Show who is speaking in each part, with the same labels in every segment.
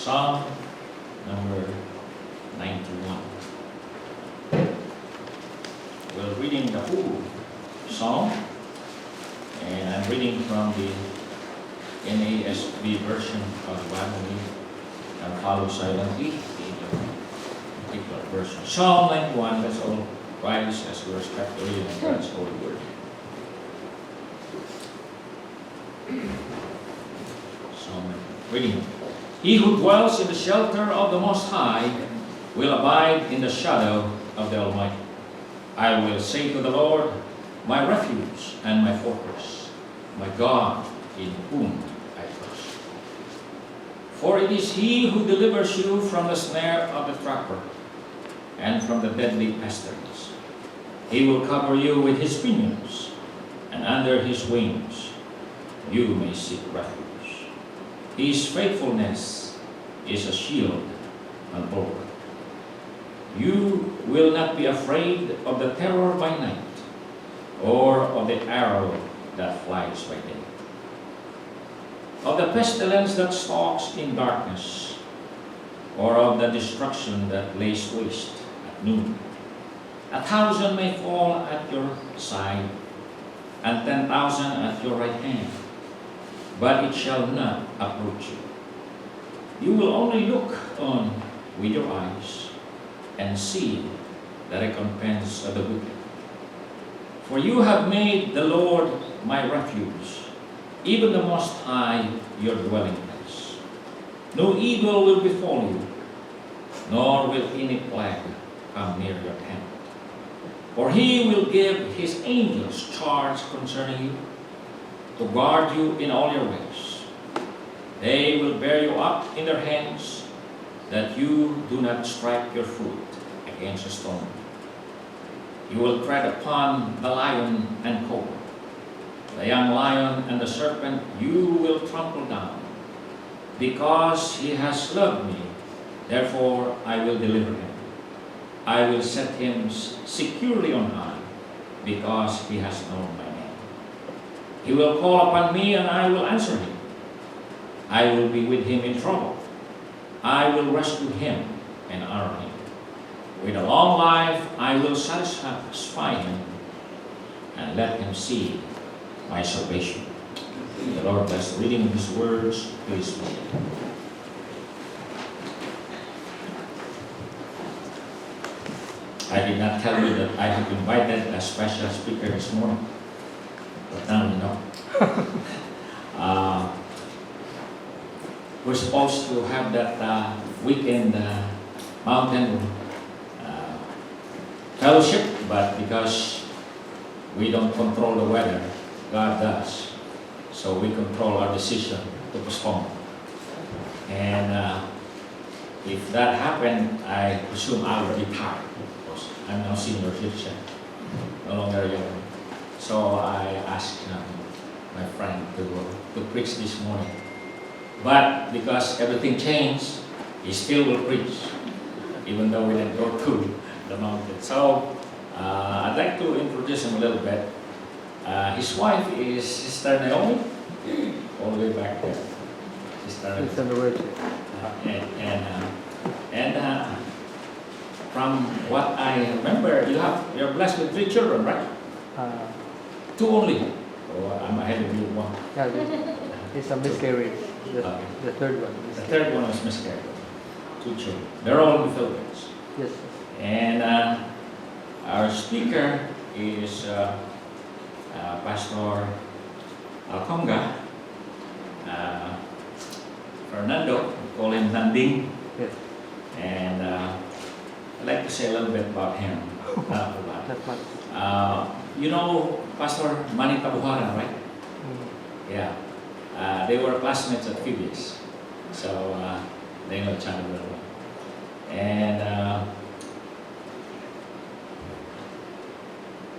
Speaker 1: Psalm number 91. We're reading the whole Psalm, and I'm reading from the NASB version of the Bible, and follow silently the particular version. Psalm 91, let's all rise as we respect the reading of God's holy word. Psalm reading. He who dwells in the shelter of the Most High will abide in the shadow of the Almighty. I will say to the Lord, my refuge and my fortress, my God in whom I trust. For it is He who delivers you from the snare of the trapper and from the deadly pestilence. He will cover you with His pinions, and under His wings you may seek refuge. His faithfulness is a shield and bulwark. You will not be afraid of the terror by night, or of the arrow that flies by day, of the pestilence that stalks in darkness, or of the destruction that lays waste at noon. 1,000 may fall at your side, and 10,000 at your right hand, but it shall not approach you. You will only look on with your eyes and see the recompense of the wicked. For you have made the Lord my refuge, even the Most High your dwelling place. No evil will befall you, nor will any plague come near your tent. For He will give His angels charge concerning you, to guard you in all your ways. They will bear you up in their hands, that you do not strike your foot against a stone. You will tread upon the lion and cobra, the young lion and the serpent you will trample down. Because he has loved me, therefore I will deliver him. I will set him securely on high, because he has known my name. He will call upon me, and I will answer him. I will be with him in trouble. I will rescue him and honor him. With a long life I will satisfy him and let him see my salvation. The Lord bless the reading of His words. Please be seated. I did not tell you that I have invited a special speaker this morning, but now you know. We're supposed to have that weekend mountain fellowship, but because we don't control the weather, God does. So we control our decision to postpone. And if that happened, I presume I will retire, because I'm now senior citizen, no longer young. So I asked my friend to preach this morning. But because everything changed, he still will preach, even though we didn't go to the mountain. So I'd like to introduce him a little bit. His wife is Sister Naomi, all the way back there. Sister Naomi. And from what I remember, you're blessed with 3 children, right? 2 only. Oh, I'm ahead of you one.
Speaker 2: Yeah, it's a miscarriage. The third one.
Speaker 1: The third one was miscarriage. 2 children. They're all in the Philippines.
Speaker 2: Yes.
Speaker 1: And our speaker is Pastor Alconga, Fernando, we call him Nanding.
Speaker 2: Yes.
Speaker 1: And I'd like to say a little bit about him. Not a lot.
Speaker 2: Not much.
Speaker 1: You know Pastor Manny Tabuharan, right? Yeah. They were classmates at Phoebe's, so they know each other very well. And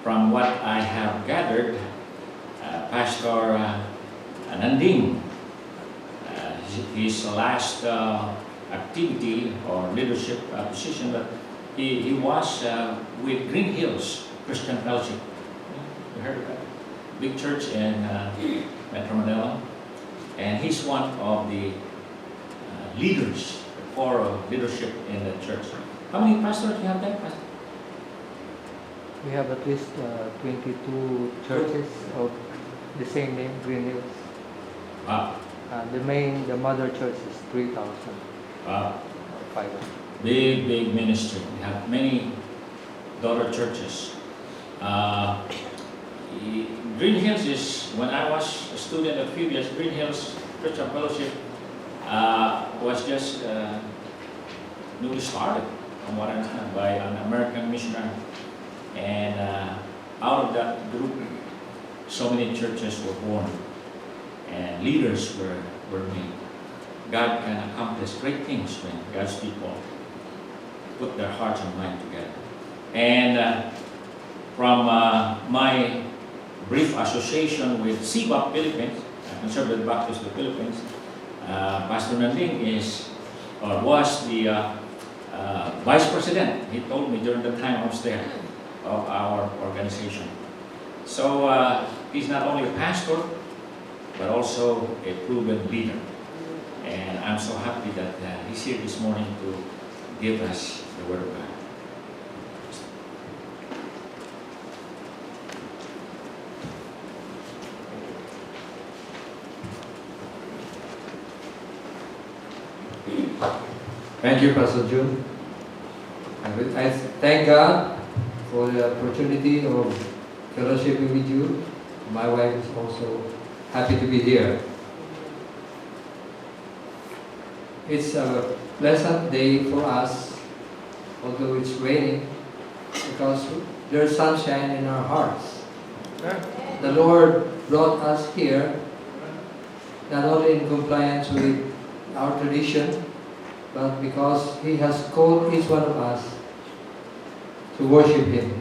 Speaker 1: from what I have gathered, Pastor Nanding, his last activity or leadership position, but he was with Green Hills Christian Fellowship. You heard of that? Big church in Metro Manila. And he's one of the leaders for leadership in the church. How many pastors do you have there, Pastor?
Speaker 2: We have at least 22 churches of the same name, Green Hills.
Speaker 1: Wow.
Speaker 2: The mother church is 3,000.
Speaker 1: Wow.
Speaker 2: 500.
Speaker 1: Big ministry. We have many daughter churches. Green Hills is, when I was a student at previous, Green Hills Christian Fellowship was just newly started, from what I understand, by an American missionary. And out of that group, so many churches were born and leaders were made. God can accomplish great things when God's people put their hearts and mind together. And from my brief association with CBAP Philippines, Conservative Baptist of the Philippines, Pastor Nanding is or was the vice president. He told me during the time I was there of our organization. So he's not only a pastor, but also a proven leader. And I'm so happy that he's here this morning to give us the Word of God.
Speaker 3: Thank you, Pastor June. I thank God for the opportunity of fellowshipping with you. My wife is also happy to be here. It's a pleasant day for us, although it's raining, because there's sunshine in our hearts. The Lord brought us here not only in compliance with our tradition, but because He has called each one of us to worship Him.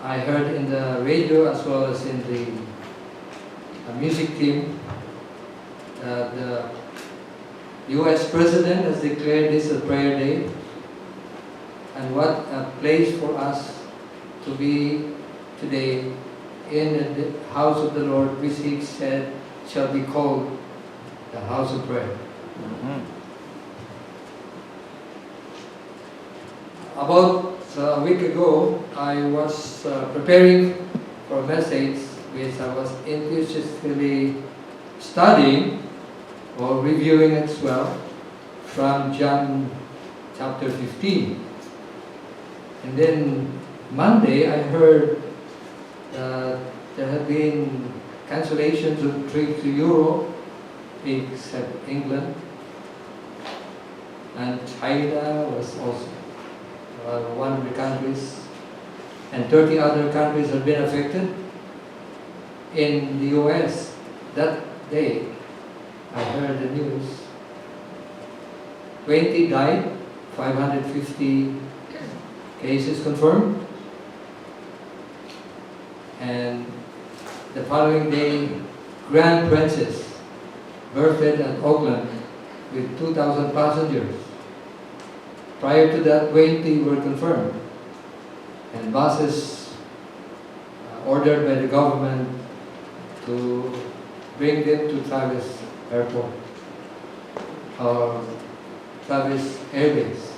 Speaker 3: I heard in the radio as well as in the music team that the U.S. President has declared this a prayer day, and what a place for us to be today in the house of the Lord, which He said shall be called the house of prayer. About a week ago, I was preparing for a message which I was enthusiastically studying or reviewing as well from John chapter 15. And then Monday I heard there had been cancellations of trips to Europe, except England, and China was also one of the countries, and 30 other countries have been affected. In the US, that day, I heard the news, 20 died, 550 cases confirmed, and the following day, Grand Princess birthed at Auckland with 2,000 passengers. Prior to that, 20 were confirmed, and buses ordered by the government to bring them to Travis Airport or Travis Air Base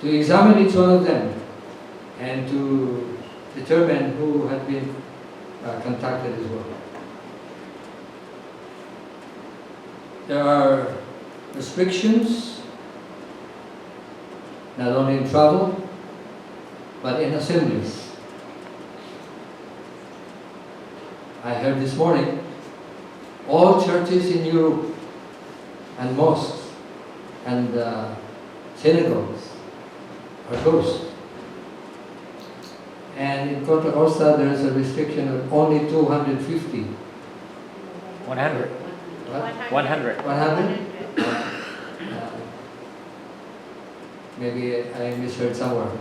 Speaker 3: to examine each one of them and to determine who had been contacted as well. There are restrictions, not only in travel, but in assemblies. I heard this morning, all churches in Europe and mosques and synagogues are closed. And in Contra Costa, there is a restriction of only 250.
Speaker 2: 100.
Speaker 3: What?
Speaker 2: 100.
Speaker 3: 100? Maybe I misheard somewhere.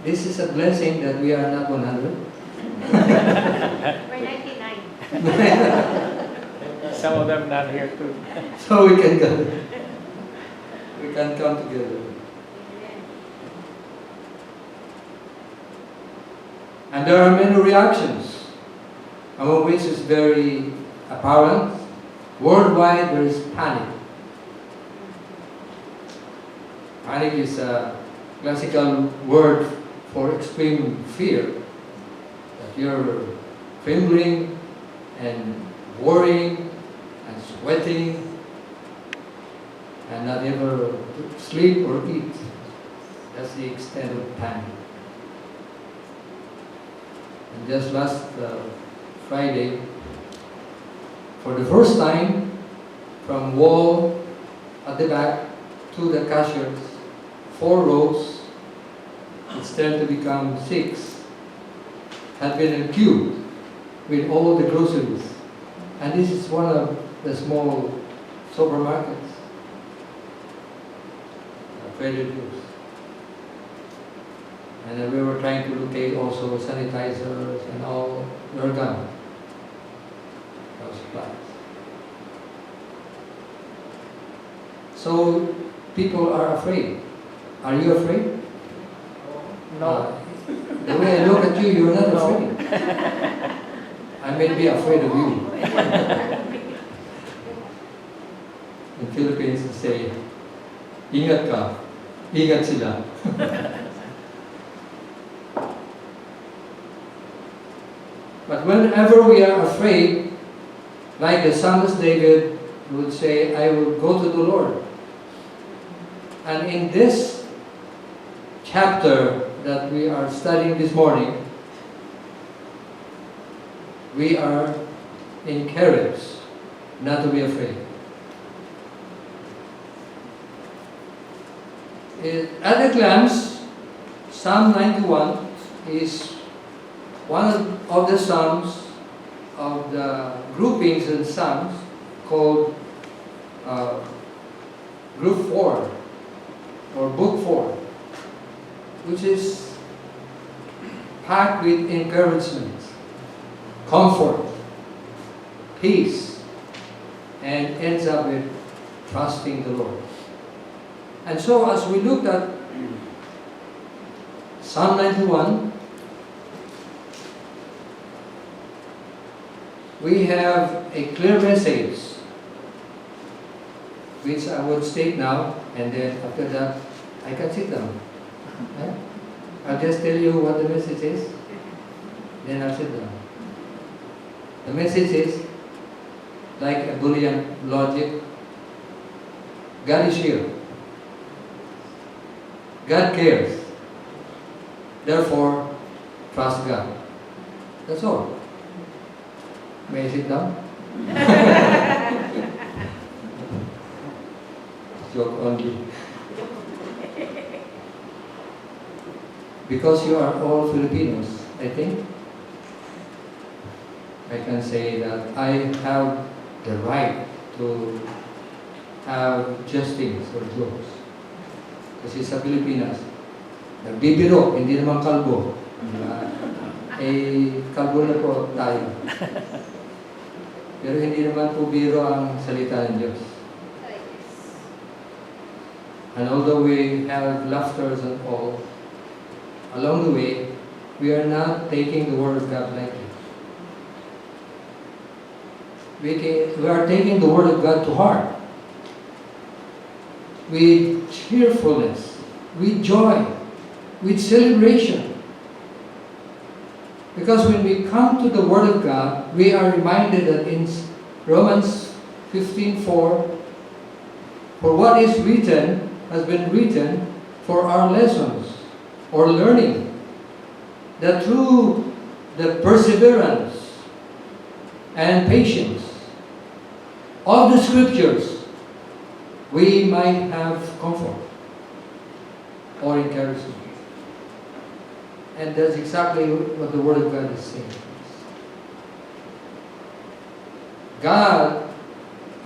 Speaker 3: This is a blessing that we are not 100.
Speaker 4: We're 99.
Speaker 2: Some of them not here too.
Speaker 3: So we can gather. We can come together. And there are many reactions, among which is very apparent. Worldwide, there is panic. Panic is a classical word for extreme fear. That you're trembling and worrying and sweating and not able to sleep or eat. That's the extent of panic. And just last Friday, for the first time, from wall at the back to the cashiers, 4 rows, it's turned to become 6, had been in queue with all the groceries. And this is one of the small supermarkets, traded goods. And then we were trying to locate also sanitizers and all, they're gone. No supplies. So people are afraid. Are you afraid?
Speaker 2: No.
Speaker 3: The way I look at you, you're not
Speaker 2: No.
Speaker 3: afraid. I may be afraid of you. In Philippines, they say, ingat ka, ingat sila. But whenever we are afraid, like the psalmist David would say, I will go to the Lord. And in this chapter that we are studying this morning, we are encouraged not to be afraid. At a glance, Psalm 91 is one of the Psalms of the groupings in Psalms called Group 4 or Book 4, which is packed with encouragement, comfort, peace, and ends up with trusting the Lord. And so as we looked at Psalm 91, we have a clear message, which I would state now, and then after that, I can sit down. Okay? I'll just tell you what the message is, then I'll sit down. The message is, like a Boolean logic, God is here. God cares. Therefore, trust God. That's all. May I sit down? Joke only. Because you are all Filipinos, I think, I can say that I have the right to have jestings or jokes. Kasi sa Pilipinas, nagbibiro, hindi naman kalbo. Kalbo na po tayo. Pero hindi naman po biro ang salita ng Diyos. And although we have laughters and all, along the way, we are not taking the Word of God lightly. We are taking the Word of God to heart. With cheerfulness, with joy, with celebration. Because when we come to the Word of God, we are reminded that in Romans 15:4, for what is written has been written for our lessons or learning, that through the perseverance and patience of the Scriptures, we might have comfort or encouragement. And that's exactly what the Word of God is saying. God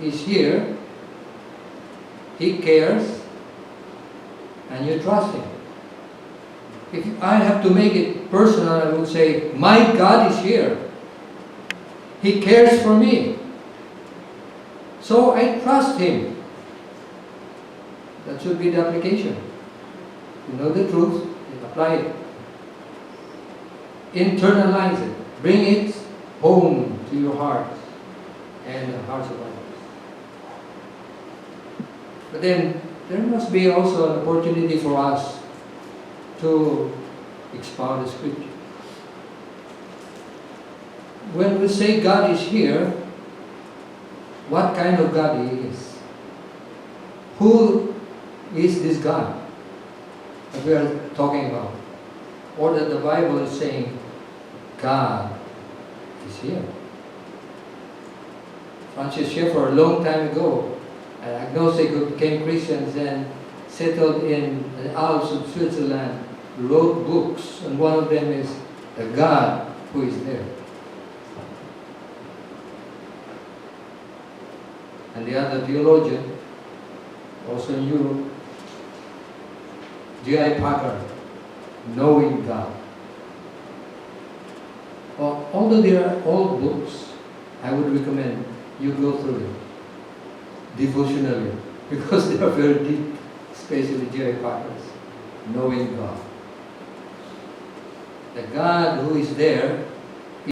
Speaker 3: is here, He cares, and you trust Him. If I have to make it personal, I would say, my God is here. He cares for me. So I trust Him. That should be the application. You know the truth, you apply it. Internalize it. Bring it home to your heart. and the hearts of others. But then, there must be also an opportunity for us to expound the Scripture. When we say God is here, what kind of God He is? Who is this God that we are talking about? Or that the Bible is saying, God is here. Francis Schaeffer, a long time ago, an agnostic who became Christians and settled in the Alps of Switzerland, wrote books, and one of them is The God Who Is There. And the other theologian, also in Europe, J.I. Packer, Knowing God. Well, although they are old books, I would recommend you go through them devotionally, because they are very deep, especially J.I. Packer's Knowing God. The God who is there